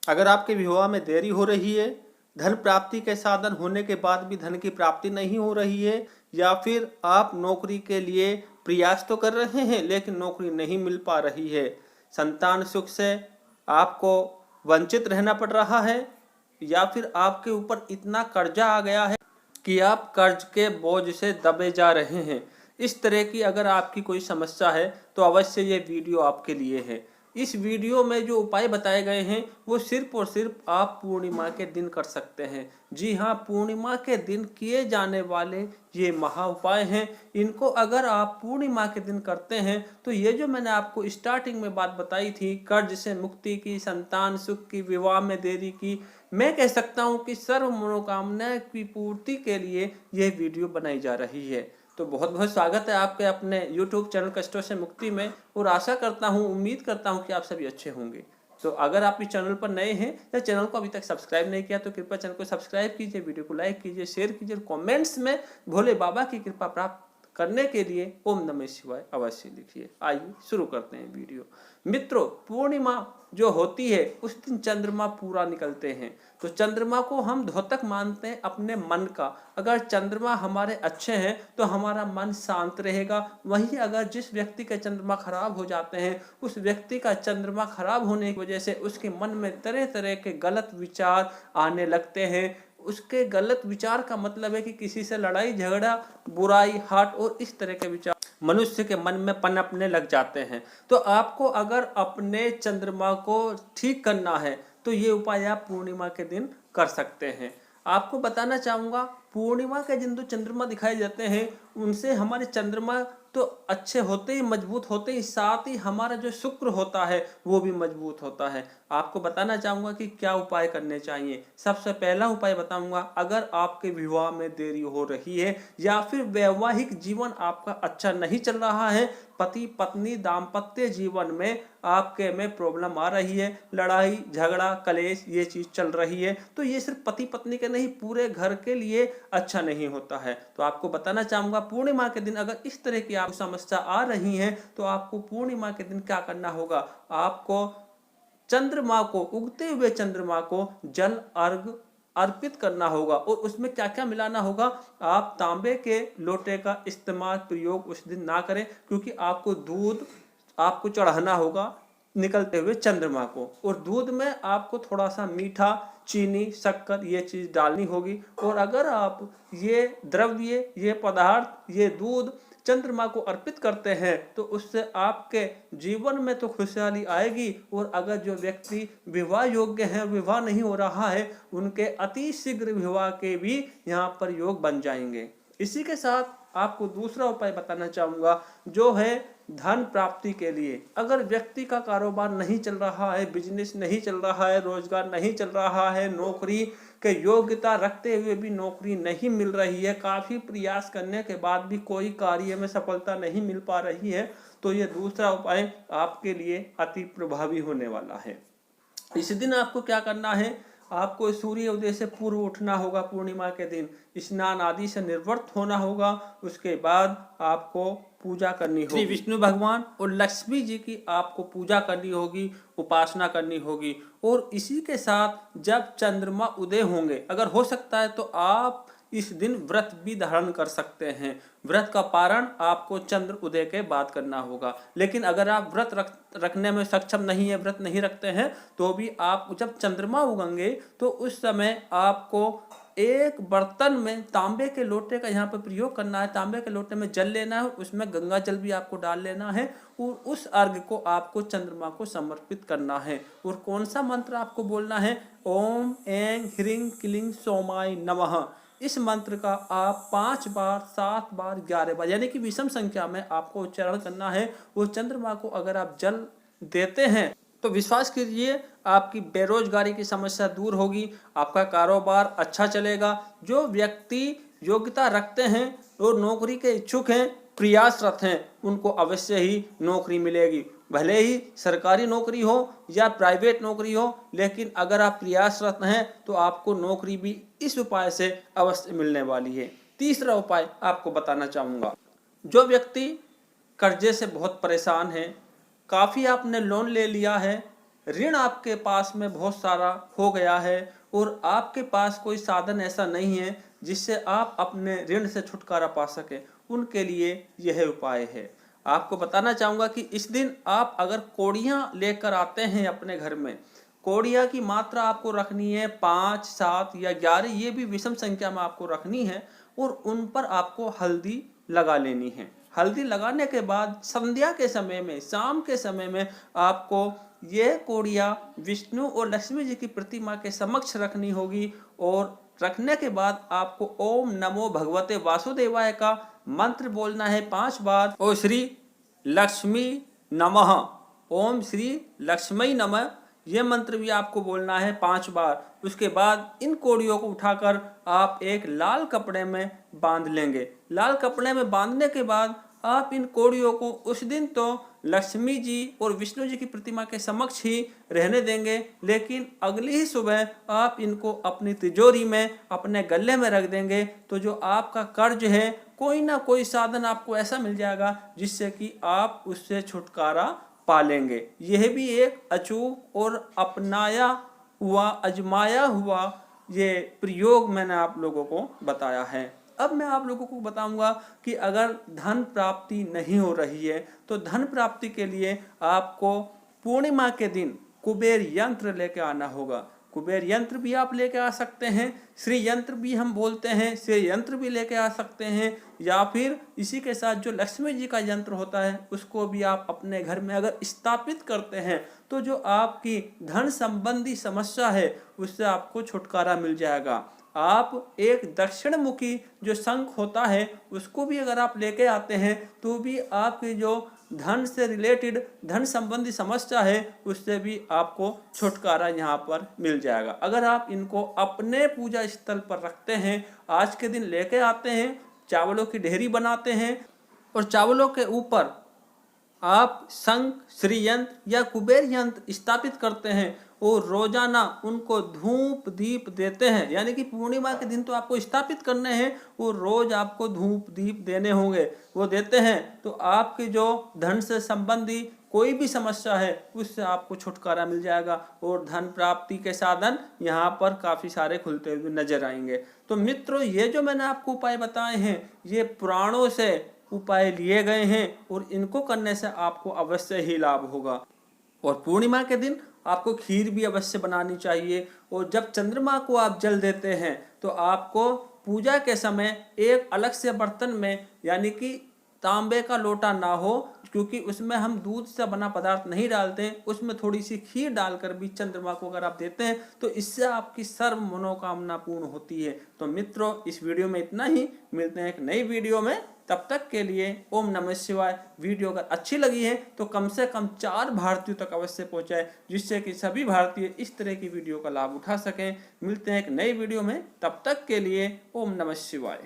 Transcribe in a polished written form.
अगर आपके विवाह में देरी हो रही है, धन प्राप्ति के साधन होने के बाद भी धन की प्राप्ति नहीं हो रही है, या फिर आप नौकरी के लिए प्रयास तो कर रहे हैं लेकिन नौकरी नहीं मिल पा रही है, संतान सुख से आपको वंचित रहना पड़ रहा है, या फिर आपके ऊपर इतना कर्जा आ गया है कि आप कर्ज के बोझ से दबे जा रहे हैं, इस तरह की अगर आपकी कोई समस्या है तो अवश्य ये वीडियो आपके लिए है। इस वीडियो में जो उपाय बताए गए हैं वो सिर्फ और सिर्फ आप पूर्णिमा के दिन कर सकते हैं। जी हाँ, पूर्णिमा के दिन किए जाने वाले ये महा उपाय हैं। इनको अगर आप पूर्णिमा के दिन करते हैं तो ये जो मैंने आपको स्टार्टिंग में बात बताई थी, कर्ज से मुक्ति की, संतान सुख की, विवाह में देरी की, मैं कह सकता हूँ कि सर्व मनोकामना की पूर्ति के लिए यह वीडियो बनाई जा रही है। तो बहुत बहुत स्वागत है आपके अपने YouTube चैनल कष्टों से मुक्ति में, और आशा करता हूँ, उम्मीद करता हूँ कि आप सभी अच्छे होंगे। तो अगर आप इस चैनल पर नए हैं या चैनल को अभी तक सब्सक्राइब नहीं किया तो कृपया चैनल को सब्सक्राइब कीजिए, वीडियो को लाइक कीजिए, शेयर कीजिए, कमेंट्स में भोले बाबा की कृपा प्राप्त करने के लिए ओम नमः शिवाय अवश्य लिखिए। आइए शुरू करते हैं वीडियो। मित्रों, पूर्णिमा जो होती है उस दिन चंद्रमा पूरा निकलते हैं, तो चंद्रमा को हम द्योतक मानते हैं अपने मन का। अगर चंद्रमा हमारे अच्छे हैं तो हमारा मन शांत रहेगा। वहीं अगर जिस व्यक्ति का चंद्रमा खराब हो जाते हैं, उस व्यक्ति का चंद्रमा खराब होने की वजह से उसके मन में तरह तरह के गलत विचार आने लगते हैं। उसके गलत विचार का मतलब है कि किसी से लड़ाई झगड़ा, बुराई, हट और इस तरह के विचार मनुष्य के मन में पनपने लग जाते हैं। तो आपको अगर अपने चंद्रमा को ठीक करना है तो ये उपाय आप पूर्णिमा के दिन कर सकते हैं। आपको बताना चाहूँगा, पूर्णिमा के दिन जो चंद्रमा दिखाई देते हैं उनसे हमारे चंद्रमा तो अच्छे होते ही, मजबूत होते ही, साथ ही हमारा जो शुक्र होता है वो भी मजबूत होता है। आपको बताना चाहूँगा कि क्या उपाय करने चाहिए। सबसे पहला उपाय बताऊँगा, अगर आपके विवाह में देरी हो रही है या फिर वैवाहिक जीवन आपका अच्छा नहीं चल रहा है, पति पत्नी दाम्पत्य जीवन में आपके में प्रॉब्लम आ रही है, लड़ाई झगड़ा कलेश ये चीज़ चल रही है, तो ये सिर्फ पति पत्नी के नहीं, पूरे घर के लिए अच्छा नहीं होता है। तो आपको बताना चाहूँगा, पूर्णिमा के दिन अगर इस तरह की आपको समस्या आ रही है तो आपको पूर्णिमा के दिन क्या करना होगा, आपको चंद्रमा को, उगते हुए चंद्रमा को जल अर्घ अर्पित करना होगा। और उसमें क्या क्या मिलाना होगा, आप तांबे के लोटे का इस्तेमाल प्रयोग उस दिन ना करें, क्योंकि आपको दूध आपको चढ़ाना होगा निकलते हुए चंद्रमा को, और दूध में आपको थोड़ा सा मीठा, चीनी, शक्कर ये चीज़ डालनी होगी। और अगर आप ये द्रव्य, ये पदार्थ, ये दूध चंद्रमा को अर्पित करते हैं तो उससे आपके जीवन में तो खुशहाली आएगी, और अगर जो व्यक्ति विवाह योग्य है, विवाह नहीं हो रहा है, उनके अति शीघ्र विवाह के भी यहाँ पर योग बन जाएंगे। इसी के साथ आपको दूसरा उपाय बताना चाहूँगा, जो है धन प्राप्ति के लिए। अगर व्यक्ति का कारोबार नहीं चल रहा है, बिजनेस नहीं चल रहा है, रोजगार नहीं चल रहा है, नौकरी के योग्यता रखते हुए भी नौकरी नहीं मिल रही है, काफ़ी प्रयास करने के बाद भी कोई कार्य में सफलता नहीं मिल पा रही है, तो ये दूसरा उपाय आपके लिए अति प्रभावी होने वाला है। इस दिन आपको क्या करना है, आपको सूर्य उदय से पूर्व उठना होगा, पूर्णिमा के दिन स्नान आदि से निर्वृत्त होना होगा। उसके बाद आपको पूजा करनी होगी, श्री विष्णु भगवान और लक्ष्मी जी की आपको पूजा करनी होगी, उपासना करनी होगी। और इसी के साथ जब चंद्रमा उदय होंगे, अगर हो सकता है तो आप इस दिन व्रत भी धारण कर सकते हैं। व्रत का पारण आपको चंद्र उदय के बाद करना होगा। लेकिन अगर आप व्रत रखने में सक्षम नहीं है, व्रत नहीं रखते हैं, तो भी आप जब चंद्रमा उगेंगे तो उस समय आपको एक बर्तन में तांबे के लोटे का यहाँ पर प्रयोग करना है। तांबे के लोटे में जल लेना है, उसमें गंगा जल भी आपको डाल लेना है, और उस अर्घ्य को आपको चंद्रमा को समर्पित करना है। और कौन सा मंत्र आपको बोलना है, ओम ऐं ह्रीं क्लीं सोमाय नमः। इस मंत्र का आप 5 बार, 7 बार, 11 बार, यानी कि विषम संख्या में आपको उच्चारण करना है। वो चंद्रमा को अगर आप जल देते हैं तो विश्वास कीजिए आपकी बेरोजगारी की समस्या दूर होगी, आपका कारोबार अच्छा चलेगा। जो व्यक्ति योग्यता रखते हैं और नौकरी के इच्छुक हैं, प्रयासरत हैं, उनको अवश्य ही नौकरी मिलेगी, भले ही सरकारी नौकरी हो या प्राइवेट नौकरी हो। लेकिन अगर आप प्रयासरत हैं तो आपको नौकरी भी इस उपाय से अवश्य मिलने वाली है। तीसरा उपाय आपको बताना चाहूँगा, जो व्यक्ति कर्जे से बहुत परेशान है, काफ़ी आपने लोन ले लिया है, ऋण आपके पास में बहुत सारा हो गया है और आपके पास कोई साधन ऐसा नहीं है जिससे आप अपने ऋण से छुटकारा पा सके, उनके लिए यह उपाय है। आपको बताना चाहूँगा कि इस दिन आप अगर कौड़ियाँ लेकर आते हैं अपने घर में, कौड़ियाँ की मात्रा आपको रखनी है 5, 7 या 11, ये भी विषम संख्या में आपको रखनी है और उन पर आपको हल्दी लगा लेनी है। हल्दी लगाने के बाद संध्या के समय में, शाम के समय में आपको ये कौड़ियाँ विष्णु और लक्ष्मी जी की प्रतिमा के समक्ष रखनी होगी और रखने के बाद आपको ओम नमो भगवते वासुदेवाय का मंत्र बोलना है 5 बार और श्री लक्ष्मी नमः, ओम श्री लक्ष्मी नमः, ये मंत्र भी आपको बोलना है 5 बार। उसके बाद इन कौड़ियों को उठाकर आप एक लाल कपड़े में बांध लेंगे। लाल कपड़े में बांधने के बाद आप इन कौड़ियों को उस दिन तो लक्ष्मी जी और विष्णु जी की प्रतिमा के समक्ष ही रहने देंगे, लेकिन अगली ही सुबह आप इनको अपनी तिजोरी में, अपने गले में रख देंगे। तो जो आपका कर्ज है, कोई ना कोई साधन आपको ऐसा मिल जाएगा जिससे कि आप उससे छुटकारा पा लेंगे। यह भी एक अचूक और अपनाया हुआ, आजमाया हुआ ये प्रयोग मैंने आप लोगों को बताया है। अब मैं आप लोगों को बताऊंगा कि अगर धन प्राप्ति नहीं हो रही है तो धन प्राप्ति के लिए आपको पूर्णिमा के दिन कुबेर यंत्र लेके आना होगा। कुबेर यंत्र भी आप लेके आ सकते हैं, श्री यंत्र भी हम बोलते हैं, श्री यंत्र भी लेके आ सकते हैं, या फिर इसी के साथ जो लक्ष्मी जी का यंत्र होता है उसको भी आप अपने घर में अगर स्थापित करते हैं तो जो आपकी धन संबंधी समस्या है उससे आपको छुटकारा मिल जाएगा। आप एक दक्षिण मुखी जो शंख होता है उसको भी अगर आप लेके आते हैं तो भी आपकी जो धन से रिलेटेड, धन संबंधी समस्या है उससे भी आपको छुटकारा यहाँ पर मिल जाएगा। अगर आप इनको अपने पूजा स्थल पर रखते हैं, आज के दिन लेके आते हैं, चावलों की ढेरी बनाते हैं और चावलों के ऊपर आप शंख, श्री यंत्र या कुबेर यंत्र स्थापित करते हैं और रोजाना उनको धूप दीप देते हैं, यानी कि पूर्णिमा के दिन तो आपको स्थापित करने हैं और रोज आपको धूप दीप देने होंगे, वो देते हैं तो आपकी जो धन से संबंधी कोई भी समस्या है उससे आपको छुटकारा मिल जाएगा और धन प्राप्ति के साधन यहाँ पर काफ़ी सारे खुलते हुए नजर आएंगे। तो मित्रों, ये जो मैंने आपको उपाय बताए हैं ये पुराणों से उपाय लिए गए हैं और इनको करने से आपको अवश्य ही लाभ होगा। और पूर्णिमा के दिन आपको खीर भी अवश्य बनानी चाहिए और जब चंद्रमा को आप जल देते हैं तो आपको पूजा के समय एक अलग से बर्तन में, यानी कि तांबे का लोटा ना हो, क्योंकि उसमें हम दूध से बना पदार्थ नहीं डालते हैं, उसमें थोड़ी सी खीर डालकर भी चंद्रमा को अगर आप देते हैं तो इससे आपकी सर्व मनोकामना पूर्ण होती है। तो मित्रों, इस वीडियो में इतना ही, मिलते हैं एक नई वीडियो में, तब तक के लिए ओम नमः शिवाय। वीडियो अगर अच्छी लगी है तो कम से कम 4 भारतीयों तक अवश्य पहुंचाए जिससे कि सभी भारतीय इस तरह की वीडियो का लाभ उठा सकें। मिलते हैं एक नई वीडियो में, तब तक के लिए ओम नमः शिवाय।